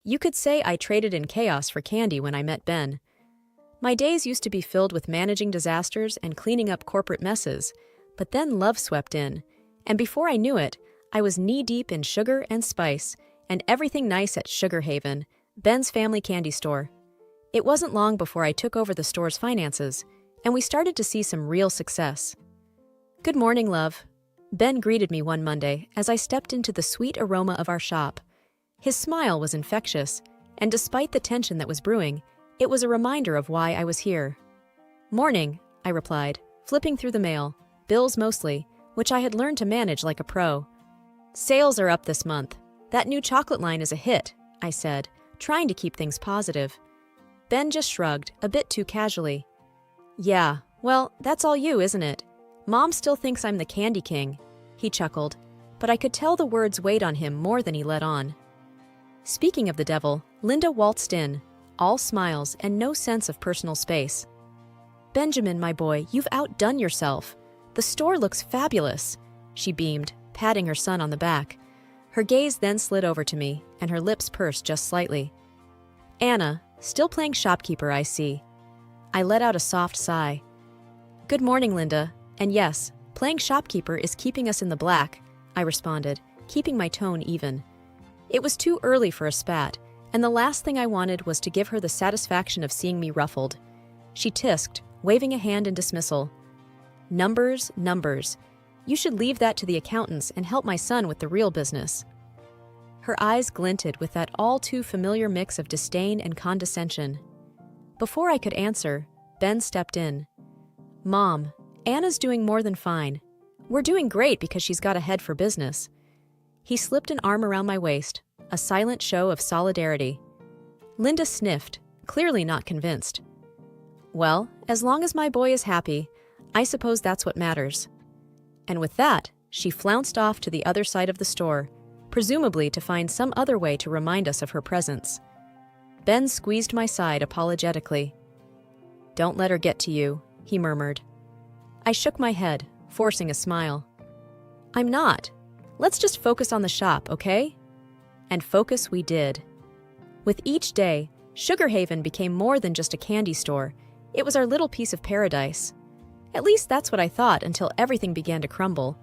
You could say I traded in chaos for candy when I met Ben. My days used to be filled with managing disasters and cleaning up corporate messes, but then love swept in, and before I knew it, I was knee-deep in sugar and spice and everything nice at Sugar Haven, Ben's family candy store. It wasn't long before I took over the store's finances, and we started to see some real success. "Good morning, love." Ben greeted me one Monday as I stepped into the sweet aroma of our shop. His smile was infectious, and despite the tension that was brewing, it was a reminder of why I was here. "Morning," I replied, flipping through the mail, bills mostly, which I had learned to manage like a pro. "Sales are up this month. That new chocolate line is a hit," I said, trying to keep things positive. Ben just shrugged, a bit too casually. "Yeah, well, that's all you, isn't it? Mom still thinks I'm the candy king," he chuckled, but I could tell the words weighed on him more than he let on. Speaking of the devil, Linda waltzed in, all smiles and no sense of personal space. "Benjamin, my boy, you've outdone yourself. The store looks fabulous," she beamed, patting her son on the back. Her gaze then slid over to me, and her lips pursed just slightly. "Anna, still playing shopkeeper, I see." I let out a soft sigh. "Good morning, Linda. And yes, playing shopkeeper is keeping us in the black," I responded, keeping my tone even. It was too early for a spat, and the last thing I wanted was to give her the satisfaction of seeing me ruffled. She tisked, waving a hand in dismissal. "Numbers, numbers. You should leave that to the accountants and help my son with the real business." Her eyes glinted with that all-too-familiar mix of disdain and condescension. Before I could answer, Ben stepped in. "Mom, Anna's doing more than fine. We're doing great because she's got a head for business." He slipped an arm around my waist, a silent show of solidarity. Linda sniffed, clearly not convinced. "Well, as long as my boy is happy, I suppose that's what matters." And with that, she flounced off to the other side of the store, presumably to find some other way to remind us of her presence. Ben squeezed my side apologetically. "Don't let her get to you," he murmured. I shook my head, forcing a smile. "I'm not. Let's just focus on the shop, okay?" And focus we did. With each day, Sugar Haven became more than just a candy store. It was our little piece of paradise. At least that's what I thought until everything began to crumble.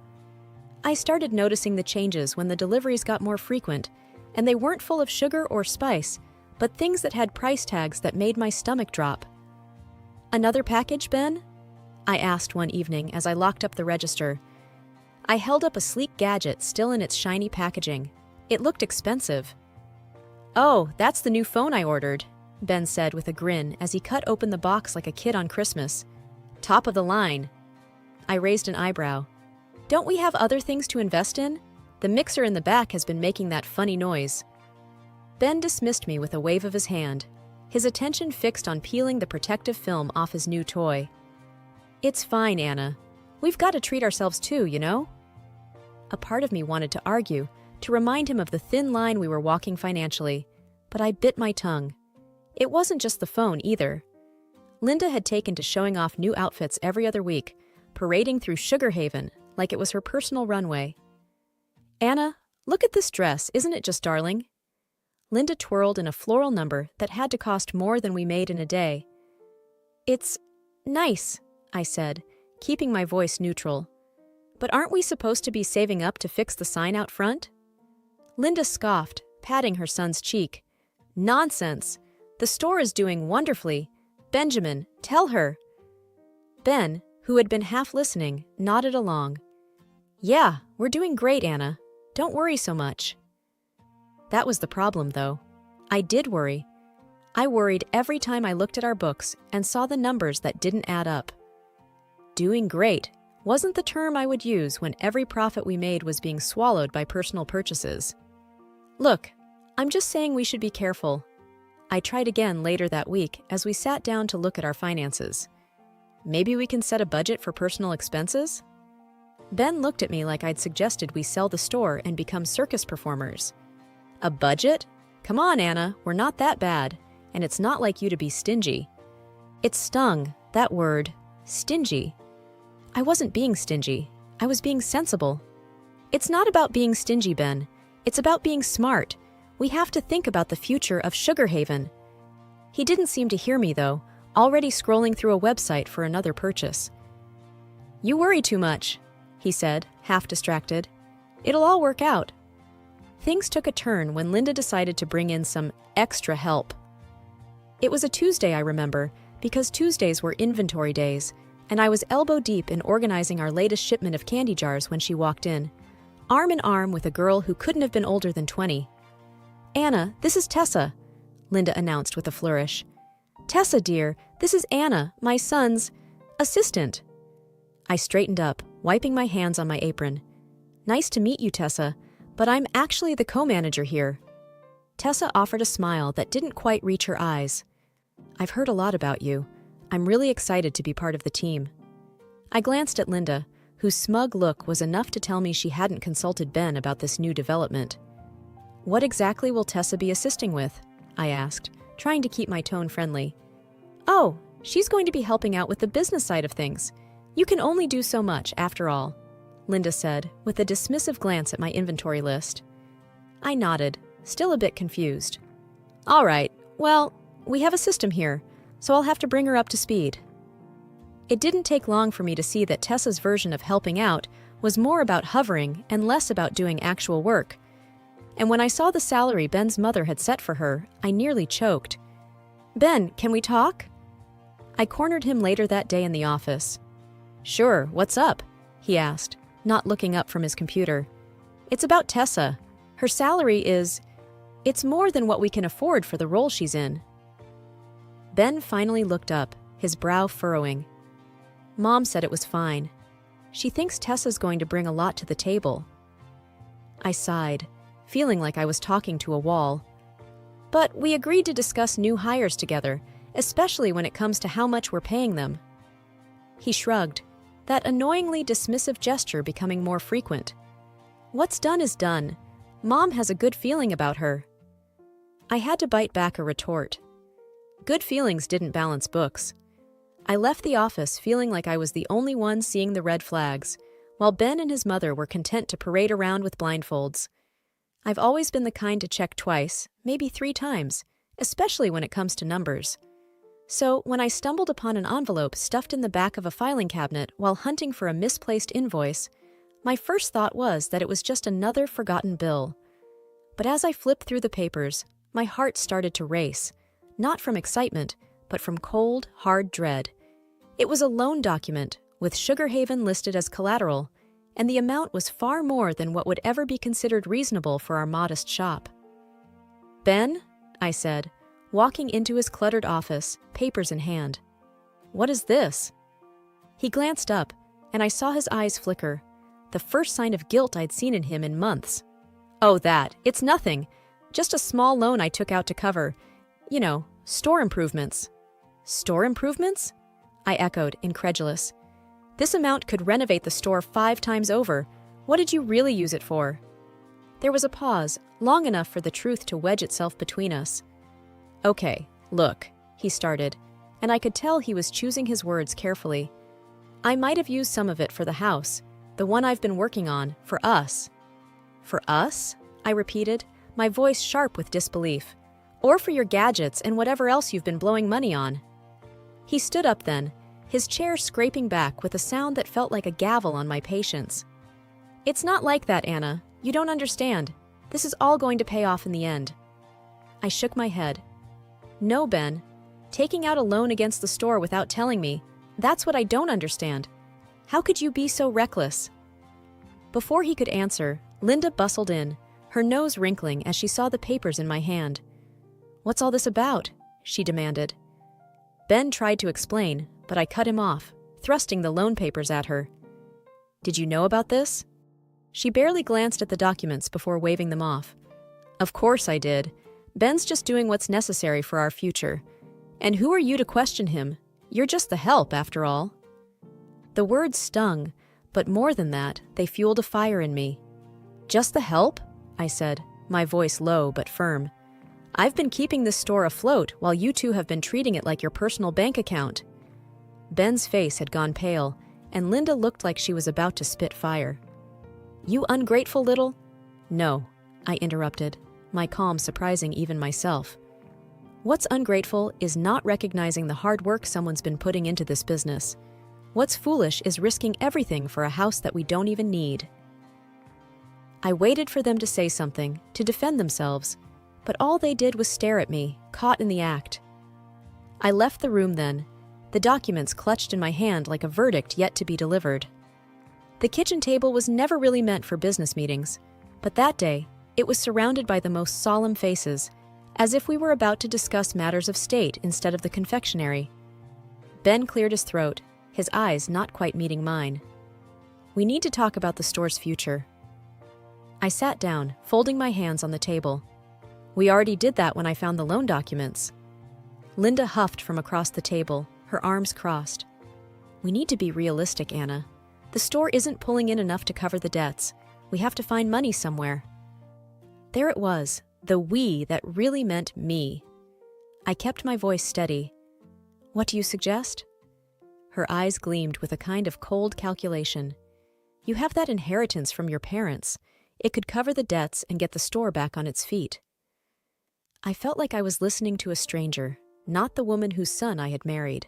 I started noticing the changes when the deliveries got more frequent, and they weren't full of sugar or spice, but things that had price tags that made my stomach drop. "Another package, Ben?" I asked one evening as I locked up the register. I held up a sleek gadget still in its shiny packaging. It looked expensive. "Oh, that's the new phone I ordered," Ben said with a grin as he cut open the box like a kid on Christmas. "Top of the line." I raised an eyebrow. "Don't we have other things to invest in? The mixer in the back has been making that funny noise." Ben dismissed me with a wave of his hand, his attention fixed on peeling the protective film off his new toy. "It's fine, Anna. We've got to treat ourselves too, you know?" A part of me wanted to argue, to remind him of the thin line we were walking financially, but I bit my tongue. It wasn't just the phone either. Linda had taken to showing off new outfits every other week, parading through Sugar Haven like it was her personal runway. "Anna, look at this dress, isn't it just darling?" Linda twirled in a floral number that had to cost more than we made in a day. "It's nice," I said, keeping my voice neutral. "But aren't we supposed to be saving up to fix the sign out front?" Linda scoffed, patting her son's cheek. "Nonsense! The store is doing wonderfully. Benjamin, tell her." Ben, who had been half listening, nodded along. "Yeah, we're doing great, Anna. Don't worry so much." That was the problem, though. I did worry. I worried every time I looked at our books and saw the numbers that didn't add up. Doing great wasn't the term I would use when every profit we made was being swallowed by personal purchases. "Look, I'm just saying we should be careful." I tried again later that week as we sat down to look at our finances. "Maybe we can set a budget for personal expenses?" Ben looked at me like I'd suggested we sell the store and become circus performers. "A budget? Come on, Anna, we're not that bad, and it's not like you to be stingy." It stung, that word, stingy. I wasn't being stingy. I was being sensible. It's not about being stingy, Ben. It's about being smart. We have to think about the future of Sugar Haven." He didn't seem to hear me, though, already scrolling through a website for another purchase. "You worry too much," he said, half distracted. "It'll all work out." Things took a turn when Linda decided to bring in some extra help. It was a Tuesday, I remember, because Tuesdays were inventory days, and I was elbow deep in organizing our latest shipment of candy jars when she walked in, arm in arm with a girl who couldn't have been older than 20. "Anna, this is Tessa," Linda announced with a flourish. "Tessa, dear, this is Anna, my son's assistant." I straightened up, wiping my hands on my apron. "Nice to meet you, Tessa, but I'm actually the co-manager here." Tessa offered a smile that didn't quite reach her eyes. "I've heard a lot about you. I'm really excited to be part of the team." I glanced at Linda, whose smug look was enough to tell me she hadn't consulted Ben about this new development. "What exactly will Tessa be assisting with?" I asked, trying to keep my tone friendly. "Oh, she's going to be helping out with the business side of things. You can only do so much, after all," Linda said, with a dismissive glance at my inventory list. I nodded, still a bit confused. "All right, well, we have a system here, so I'll have to bring her up to speed." It didn't take long for me to see that Tessa's version of helping out was more about hovering and less about doing actual work. And when I saw the salary Ben's mother had set for her, I nearly choked. "Ben, can we talk?" I cornered him later that day in the office. "Sure, what's up?" he asked, not looking up from his computer. "It's about Tessa. Her salary it's more than what we can afford for the role she's in." Ben finally looked up, his brow furrowing. "Mom said it was fine. She thinks Tessa's going to bring a lot to the table." I sighed, feeling like I was talking to a wall. "But we agreed to discuss new hires together, especially when it comes to how much we're paying them." He shrugged, that annoyingly dismissive gesture becoming more frequent. "What's done is done. Mom has a good feeling about her." I had to bite back a retort. Good feelings didn't balance books. I left the office feeling like I was the only one seeing the red flags, while Ben and his mother were content to parade around with blindfolds. I've always been the kind to check twice, maybe 3 times, especially when it comes to numbers. So when I stumbled upon an envelope stuffed in the back of a filing cabinet while hunting for a misplaced invoice, my first thought was that it was just another forgotten bill. But as I flipped through the papers, my heart started to race, not from excitement, but from cold, hard dread. It was a loan document, with Sugar Haven listed as collateral, and the amount was far more than what would ever be considered reasonable for our modest shop. "Ben?" I said, walking into his cluttered office, papers in hand. "What is this?" He glanced up, and I saw his eyes flicker, the first sign of guilt I'd seen in him in months. "Oh, it's nothing. Just a small loan I took out to cover, store improvements." "Store improvements?" I echoed, incredulous. "This amount could renovate the store 5 times over. What did you really use it for?" There was a pause, long enough for the truth to wedge itself between us. "Okay, look," he started, and I could tell he was choosing his words carefully. "I might have used some of it for the house, the one I've been working on, for us." "For us?" I repeated, my voice sharp with disbelief. "Or for your gadgets and whatever else you've been blowing money on." He stood up then, his chair scraping back with a sound that felt like a gavel on my patience. "It's not like that, Anna. You don't understand. This is all going to pay off in the end." I shook my head. "No, Ben. Taking out a loan against the store without telling me, that's what I don't understand. How could you be so reckless?" Before he could answer, Linda bustled in, her nose wrinkling as she saw the papers in my hand. "What's all this about?" she demanded. Ben tried to explain, but I cut him off, thrusting the loan papers at her. "Did you know about this?" She barely glanced at the documents before waving them off. "Of course I did. Ben's just doing what's necessary for our future. And who are you to question him? You're just the help, after all." The words stung, but more than that, they fueled a fire in me. "Just the help?" I said, my voice low but firm. "I've been keeping this store afloat while you two have been treating it like your personal bank account." Ben's face had gone pale, and Linda looked like she was about to spit fire. "You ungrateful little—" "No," I interrupted. my calm surprising even myself. What's ungrateful is not recognizing the hard work someone's been putting into this business. What's foolish is risking everything for a house that we don't even need. I waited for them to say something, to defend themselves, but all they did was stare at me, caught in the act. I left the room then, the documents clutched in my hand like a verdict yet to be delivered. The kitchen table was never really meant for business meetings, but that day, it was surrounded by the most solemn faces, as if we were about to discuss matters of state instead of the confectionery. Ben cleared his throat, his eyes not quite meeting mine. We need to talk about the store's future. I sat down, folding my hands on the table. We already did that when I found the loan documents. Linda huffed from across the table, her arms crossed. We need to be realistic, Anna. The store isn't pulling in enough to cover the debts. We have to find money somewhere. There it was, the we that really meant me. I kept my voice steady. What do you suggest? Her eyes gleamed with a kind of cold calculation. You have that inheritance from your parents. It could cover the debts and get the store back on its feet. I felt like I was listening to a stranger, not the woman whose son I had married.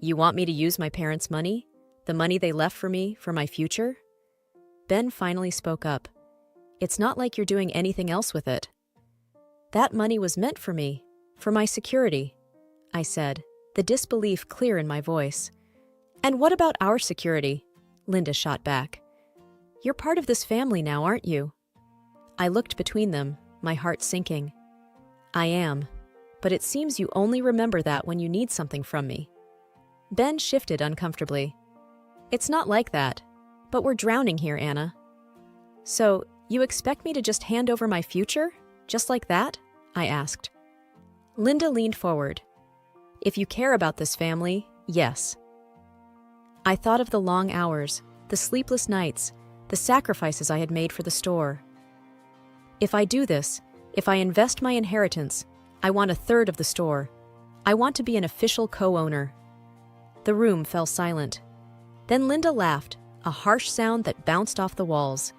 You want me to use my parents' money? The money they left for me, for my future? Ben finally spoke up. It's not like you're doing anything else with it. That money was meant for me, for my security, I said, the disbelief clear in my voice. And what about our security? Linda shot back. You're part of this family now, aren't you? I looked between them, my heart sinking. I am, but it seems you only remember that when you need something from me. Ben shifted uncomfortably. It's not like that, but we're drowning here, Anna. So, you expect me to just hand over my future? Just like that? I asked. Linda leaned forward. If you care about this family, yes. I thought of the long hours, the sleepless nights, the sacrifices I had made for the store. If I do this, if I invest my inheritance, I want a third of the store. I want to be an official co-owner. The room fell silent. Then Linda laughed, a harsh sound that bounced off the walls.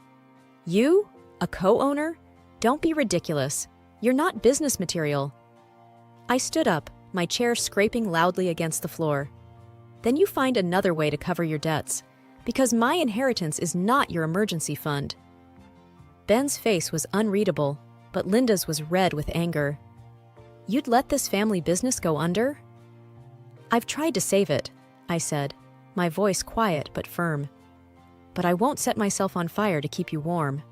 You? A co-owner? Don't be ridiculous. You're not business material. I stood up, my chair scraping loudly against the floor. Then you find another way to cover your debts, because my inheritance is not your emergency fund. Ben's face was unreadable, but Linda's was red with anger. You'd let this family business go under? I've tried to save it, I said, my voice quiet but firm. But I won't set myself on fire to keep you warm.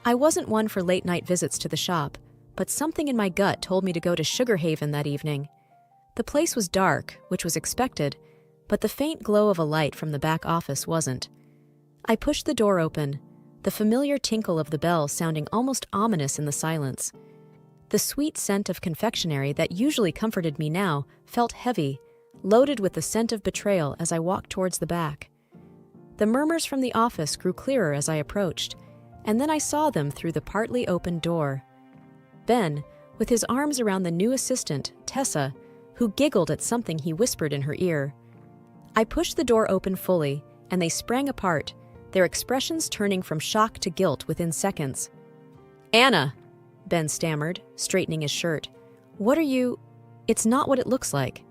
I wasn't one for late-night visits to the shop, but something in my gut told me to go to Sugar Haven that evening. The place was dark, which was expected, but the faint glow of a light from the back office wasn't. I pushed the door open, the familiar tinkle of the bell sounding almost ominous in the silence. The sweet scent of confectionery that usually comforted me now felt heavy, loaded with the scent of betrayal as I walked towards the back. The murmurs from the office grew clearer as I approached, and then I saw them through the partly opened door. Ben, with his arms around the new assistant, Tessa, who giggled at something he whispered in her ear. I pushed the door open fully, and they sprang apart, their expressions turning from shock to guilt within seconds. Anna, Ben stammered, straightening his shirt. What are you? It's not what it looks like.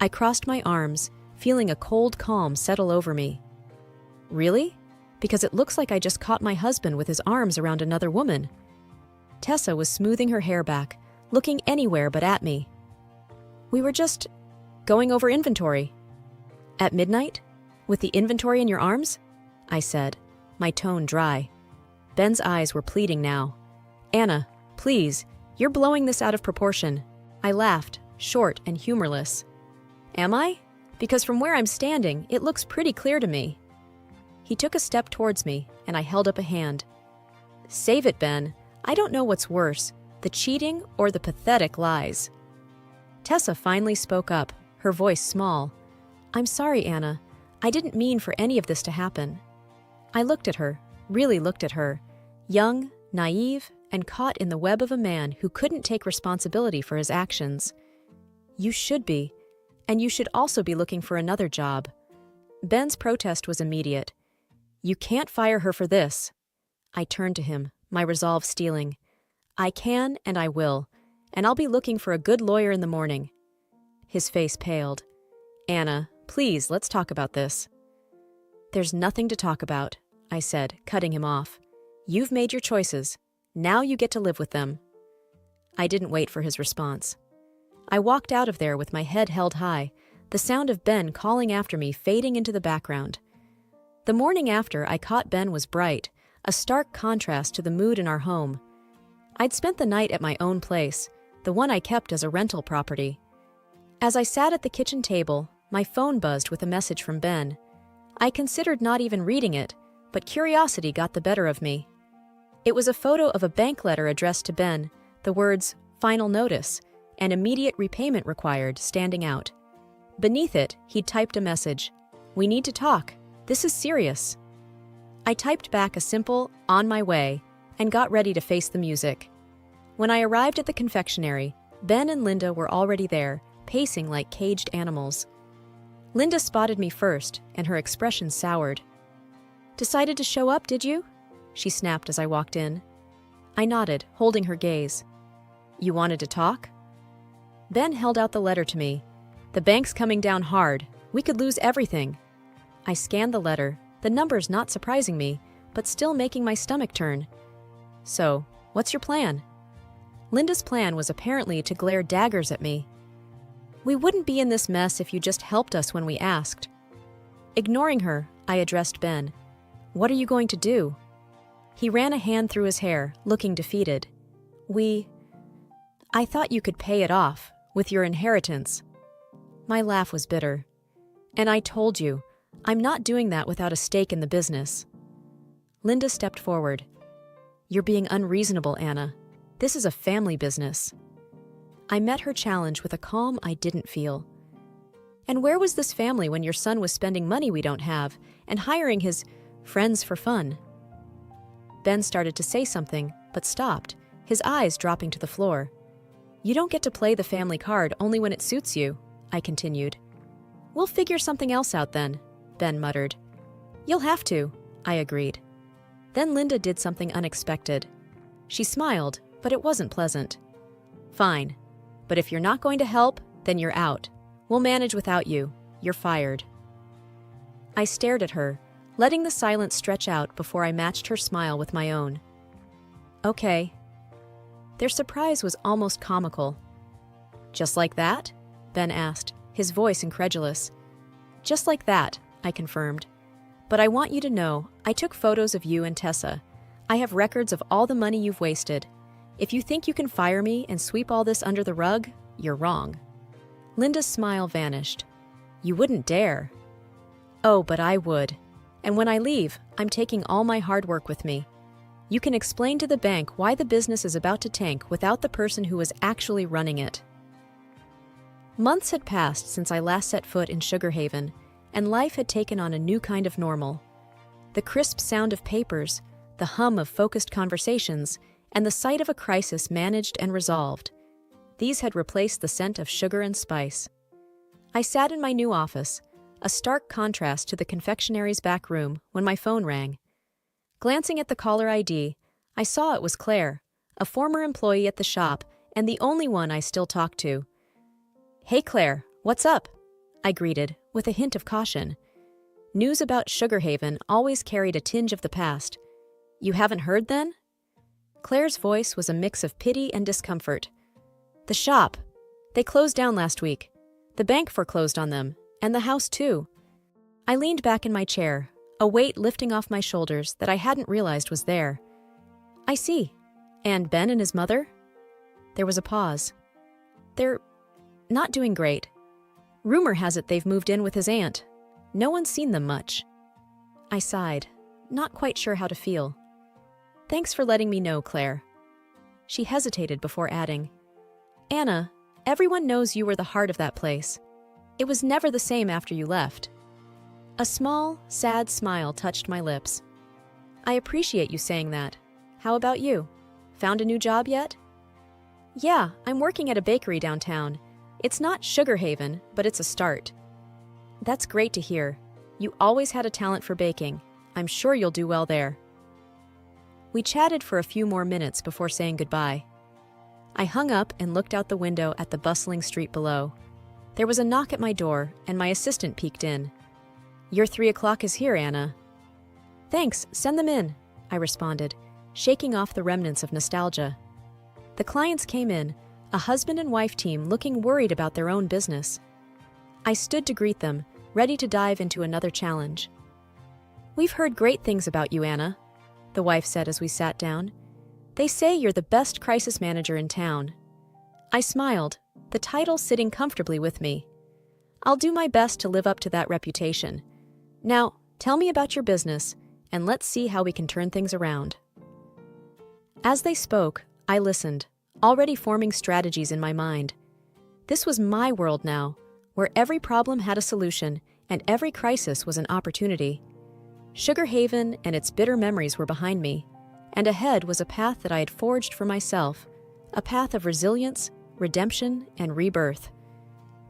I crossed my arms, feeling a cold calm settle over me. Really? Because it looks like I just caught my husband with his arms around another woman. Tessa was smoothing her hair back, looking anywhere but at me. We were just going over inventory. At midnight? With the inventory in your arms? I said, my tone dry. Ben's eyes were pleading now. Anna, please, you're blowing this out of proportion. I laughed, short and humorless. Am I? Because from where I'm standing, it looks pretty clear to me. He took a step towards me, and I held up a hand. Save it, Ben. I don't know what's worse, the cheating or the pathetic lies. Tessa finally spoke up, her voice small. I'm sorry, Anna. I didn't mean for any of this to happen. I looked at her, really looked at her, young, naive, and caught in the web of a man who couldn't take responsibility for his actions. You should be, and you should also be looking for another job. Ben's protest was immediate. You can't fire her for this. I turned to him, my resolve steeling. I can and I will, and I'll be looking for a good lawyer in the morning. His face paled. Anna, please, let's talk about this. There's nothing to talk about, I said, cutting him off. You've made your choices. Now you get to live with them. I didn't wait for his response. I walked out of there with my head held high, the sound of Ben calling after me fading into the background. The morning after, I caught Ben was bright, a stark contrast to the mood in our home. I'd spent the night at my own place, the one I kept as a rental property. As I sat at the kitchen table, my phone buzzed with a message from Ben. I considered not even reading it, but curiosity got the better of me. It was a photo of a bank letter addressed to Ben, the words, "Final notice," and "immediate repayment required," standing out. Beneath it, he'd typed a message. "We need to talk. This is serious." I typed back a simple, "On my way," and got ready to face the music. When I arrived at the confectionery, Ben and Linda were already there, pacing like caged animals. Linda spotted me first, and her expression soured. "Decided to show up, did you?" she snapped as I walked in. I nodded, holding her gaze. "You wanted to talk?" Ben held out the letter to me. "The bank's coming down hard. We could lose everything." I scanned the letter, the numbers not surprising me, but still making my stomach turn. "So, what's your plan?" Linda's plan was apparently to glare daggers at me. "We wouldn't be in this mess if you just helped us when we asked." Ignoring her, I addressed Ben. "What are you going to do?" He ran a hand through his hair, looking defeated. I thought you could pay it off, with your inheritance." My laugh was bitter. "And I told you, I'm not doing that without a stake in the business." Linda stepped forward. "You're being unreasonable, Anna. This is a family business." I met her challenge with a calm I didn't feel. "And where was this family when your son was spending money we don't have and hiring his friends for fun?" Ben started to say something, but stopped, his eyes dropping to the floor. "You don't get to play the family card only when it suits you," I continued. "We'll figure something else out then," Ben muttered. "You'll have to," I agreed. Then Linda did something unexpected. She smiled, but it wasn't pleasant. "Fine. But if you're not going to help, then you're out. We'll manage without you. You're fired." I stared at her, letting the silence stretch out before I matched her smile with my own. "Okay." Their surprise was almost comical. "Just like that?" Ben asked, his voice incredulous. "Just like that," I confirmed. "But I want you to know, I took photos of you and Tessa. I have records of all the money you've wasted. If you think you can fire me and sweep all this under the rug, you're wrong." Linda's smile vanished. "You wouldn't dare." "Oh, but I would. And when I leave, I'm taking all my hard work with me. You can explain to the bank why the business is about to tank without the person who was actually running it." Months had passed since I last set foot in Sugar Haven, and life had taken on a new kind of normal. The crisp sound of papers, the hum of focused conversations, and the sight of a crisis managed and resolved. These had replaced the scent of sugar and spice. I sat in my new office, a stark contrast to the confectionery's back room, when my phone rang. Glancing at the caller ID, I saw it was Claire, a former employee at the shop and the only one I still talked to. "Hey Claire, what's up?" I greeted, with a hint of caution. News about Sugar Haven always carried a tinge of the past. "You haven't heard then?" Claire's voice was a mix of pity and discomfort. "The shop. They closed down last week. The bank foreclosed on them, and the house too." I leaned back in my chair, a weight lifting off my shoulders that I hadn't realized was there. "I see. And Ben and his mother?" There was a pause. "They're not doing great. Rumor has it they've moved in with his aunt. No one's seen them much." I sighed, not quite sure how to feel. "Thanks for letting me know, Claire." She hesitated before adding, "Anna, everyone knows you were the heart of that place. It was never the same after you left." A small, sad smile touched my lips. "I appreciate you saying that. How about you? Found a new job yet?" "Yeah, I'm working at a bakery downtown. It's not Sugar Haven, but it's a start." "That's great to hear. You always had a talent for baking. I'm sure you'll do well there." We chatted for a few more minutes before saying goodbye. I hung up and looked out the window at the bustling street below. There was a knock at my door, and my assistant peeked in. "Your 3 o'clock is here, Anna." "Thanks, send them in," I responded, shaking off the remnants of nostalgia. The clients came in, a husband and wife team looking worried about their own business. I stood to greet them, ready to dive into another challenge. "We've heard great things about you, Anna," the wife said as we sat down. "They say you're the best crisis manager in town." I smiled, the title sitting comfortably with me. "I'll do my best to live up to that reputation. Now, tell me about your business, and let's see how we can turn things around." As they spoke, I listened, already forming strategies in my mind. This was my world now, where every problem had a solution and every crisis was an opportunity. Sugar Haven and its bitter memories were behind me, and ahead was a path that I had forged for myself, a path of resilience, redemption, and rebirth.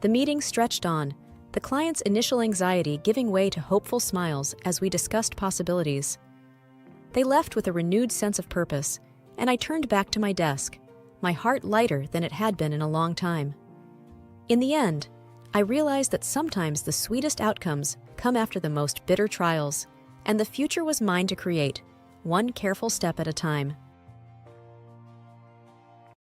The meeting stretched on, the client's initial anxiety giving way to hopeful smiles as we discussed possibilities. They left with a renewed sense of purpose, and I turned back to my desk, my heart lighter than it had been in a long time. In the end, I realized that sometimes the sweetest outcomes come after the most bitter trials, and the future was mine to create, one careful step at a time.